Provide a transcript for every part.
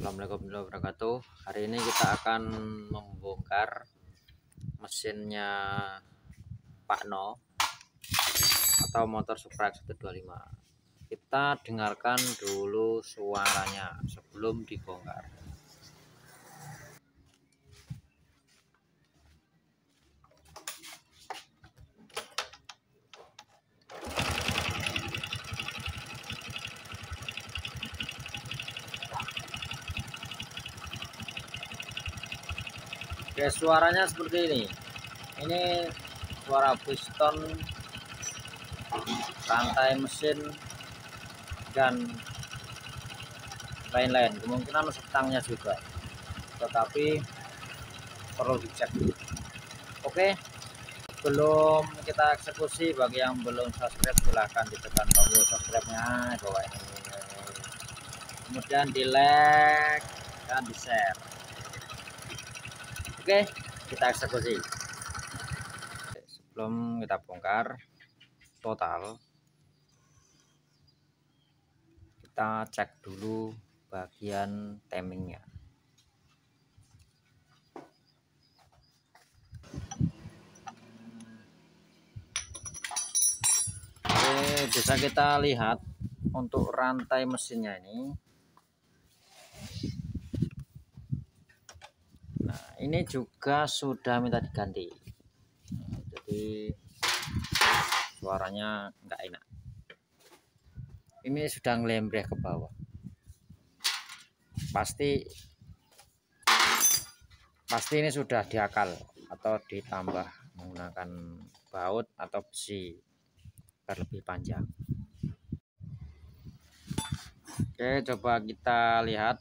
Assalamualaikum warahmatullahi wabarakatuh. Hari ini kita akan membongkar mesinnya Pak No atau motor Supra 125. Kita dengarkan dulu suaranya sebelum dibongkar. Oke, suaranya seperti ini. Ini suara piston, rantai mesin, dan lain-lain. Kemungkinan setangnya juga, tetapi perlu dicek. Oke, sebelum kita eksekusi, bagi yang belum subscribe silahkan ditekan tombol subscribe-nya di bawah ini. Kemudian di like dan di share. Oke, kita eksekusi. Sebelum kita bongkar total, kita cek dulu bagian timingnya. Oke, bisa kita lihat untuk rantai mesinnya ini. Nah, ini juga sudah minta diganti. Nah, jadi suaranya nggak enak. Ini sudah ngelembreh ke bawah. Pasti ini sudah diakal atau ditambah menggunakan baut atau besi agar lebih panjang. Oke, coba kita lihat.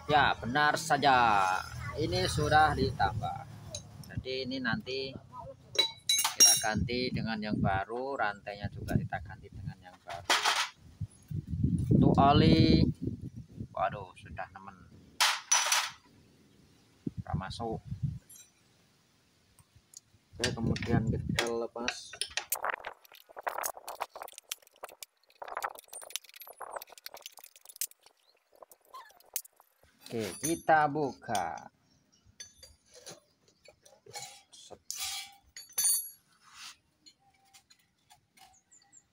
Ya, benar saja. Ini sudah ditambah. Jadi ini nanti kita ganti dengan yang baru, rantainya juga kita ganti dengan yang baru. Untuk oli, waduh, sudah nemen. Nggak masuk. Oke, kemudian kita lepas. Oke, kita buka.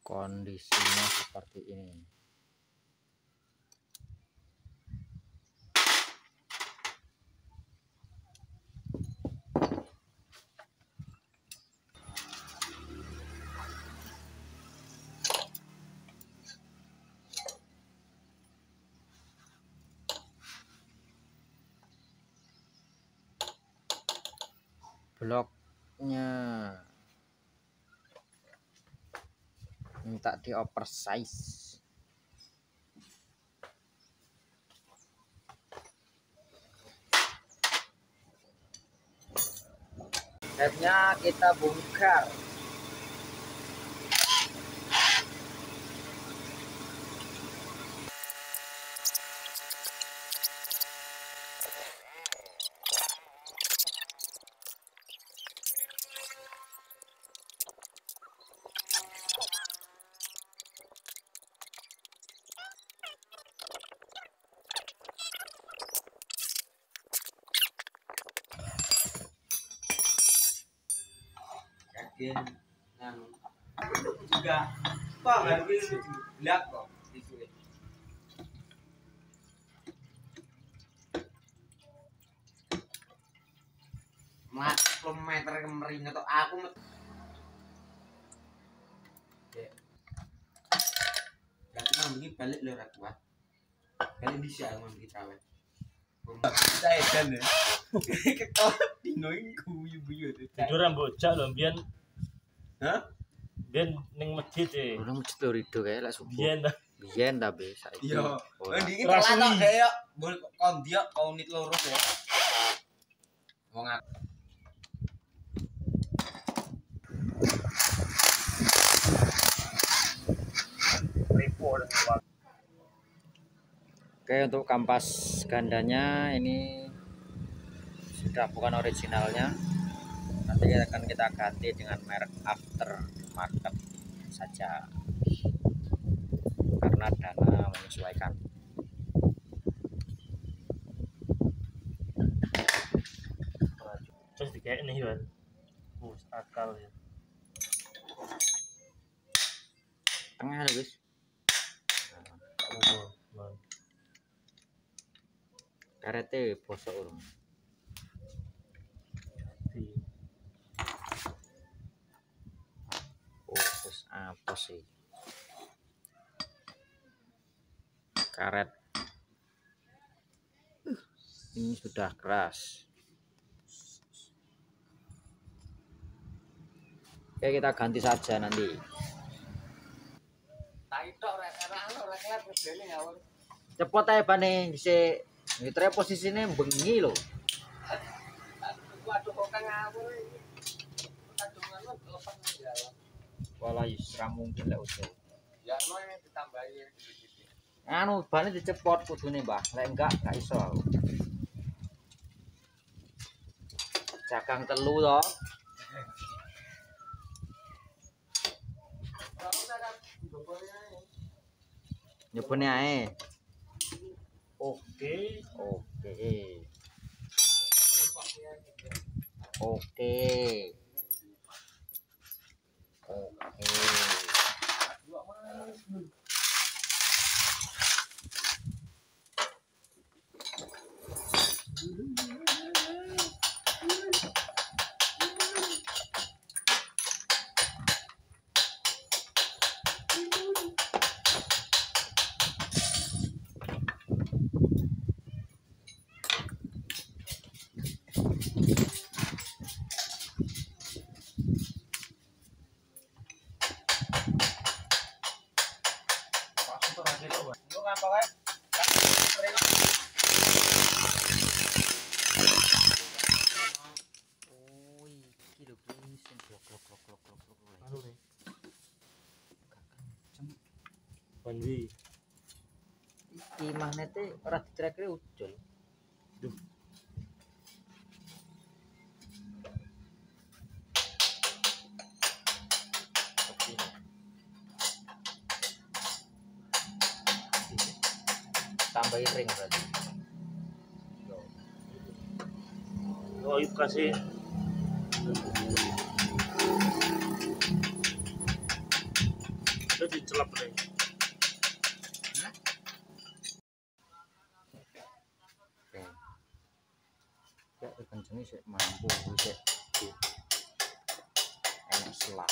Kondisinya seperti ini. Bloknya minta di oversize. Headnya kita bongkar. Yakin juga apa baru itu lihat kok itu mas kilometer kemarin atau aku ya begini balik lewat kuat kali bisa ngomong kita weh saya kan ya ketawa dinoing kuyu-kuyu tiduran bocah lho mbiyen. hah? Mbiyen ning masjid e. Belum masjid Lorido kayak lah subuh. Mbiyen ta. Tapi saiki. Iya. Ora. Ndiki telat kayak bol kon dia kaunit lurus ya. Wong aku. Oke, untuk kampas gandanya ini sudah bukan originalnya. Nanti akan kita ganti dengan merek aftermarket saja. karena dana menyesuaikan. Terus kayak ini kan. Akal ya. Tengah lho, guys. Karete bosok urung. Oh, terus apa sih? Karet ini sudah keras. Oke, kita ganti saja nanti. Cepet aja bane si mitre posisinya bengi loh. Walah isra mungkin lek usul. Ya no yang ditambahin sedikit. Anu bane dicepot kudune, Mbah. Lek enggak iso aku. Jagang telu to. Nyebone ae. Oke. Oke. Oke. Oke. Panwi. Iki magnete ora dicrekre ujul. Duh. Tambahin ring berarti. Oh, itu kasih. Itu dicelap nih. Ya kencengnya sih mampu sih. Enak selak.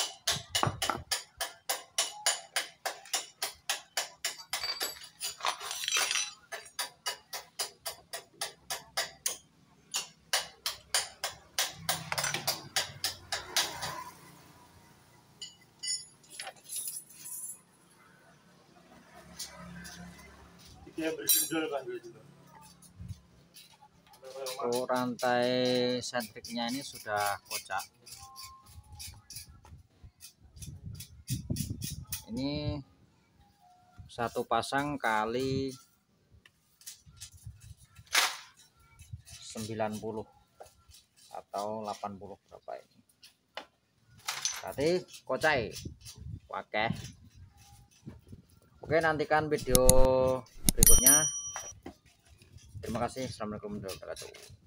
Dia bersendul kan gitu. Oh, rantai sentriknya ini sudah kocak. Ini satu pasang kali 90 atau 80 berapa ini. Berarti kocai. Oke. Oke, nantikan video berikutnya. Terima kasih. Assalamualaikum warahmatullahi wabarakatuh.